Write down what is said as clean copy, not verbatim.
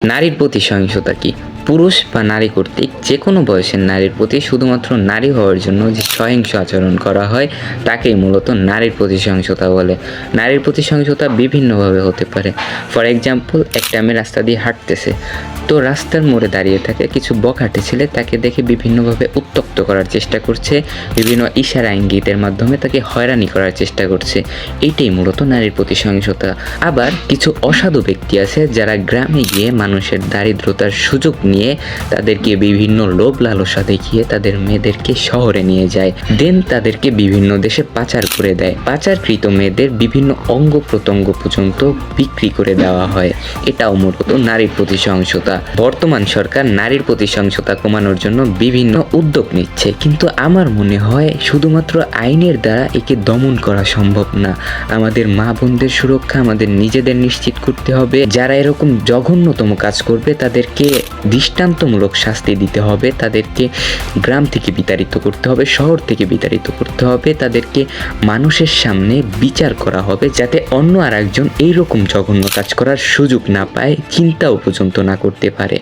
নারীর প্রতি সহিংসতা কি? পুরুষ বা নারী কর্তৃক যে কোনো বয়সের নারীর প্রতি শুধুমাত্র নারী হওয়ার জন্য যে সহিংস আচরণ করা হয় তাকেই মূলত নারীর প্রতি সহিংসতা বলে। নারীর প্রতি সহিংসতা বিভিন্নভাবে হতে পারে। ফর এক্সাম্পল, একটা মেয়ে রাস্তা দিয়ে হাঁটতেছে, তো রাস্তার মোড়ে দাঁড়িয়ে থাকে কিছু বখাটে ছেলে তাকে দেখে বিভিন্নভাবে উত্ত্যক্ত করার চেষ্টা করছে, বিভিন্ন ইশারা ইঙ্গিতের মাধ্যমে তাকে হয়রানি করার চেষ্টা করছে। এইটাই মূলত নারীর প্রতি সহিংসতা। আবার কিছু অসাধু ব্যক্তি আছে যারা গ্রামে গিয়ে মানুষের দারিদ্রতার সুযোগ নিয়ে তাদেরকে বিভিন্ন লোভ লালসা দেখিয়ে তাদের মেয়েদেরকে শহরে নিয়ে যায়, দেন তাদেরকে বিভিন্ন দেশে পাচার করে দেয়। পাচারকৃত মেয়েদের বিভিন্ন অঙ্গ প্রত্যঙ্গ পর্যন্ত বিক্রি করে দেওয়া হয়। এটাও মূলত নারীর প্রতি সহিংসতা। বর্তমান সরকার নারীর প্রতি সহিংসতা কমানোর জন্য বিভিন্ন উদ্যোগ নিচ্ছে, কিন্তু আমার মনে হয় শুধুমাত্র আইনের দ্বারা একে দমন করা সম্ভব না। আমাদের মা বোনদের সুরক্ষা আমাদের নিজেদের নিশ্চিত করতে হবে। যারা এরকম জঘন্যতম কাজ করবে তাদেরকে দৃষ্টান্তমূলক শাস্তি দিতে হবে, তাদেরকে গ্রাম থেকে বিতাড়িত করতে হবে, শহর থেকে বিতাড়িত করতে হবে, তাদেরকে মানুষের সামনে বিচার করা হবে, যাতে অন্য আর একজন এইরকম জঘন্য কাজ করার সুযোগ না পায়, চিন্তাও পর্যন্ত না করতে পারে।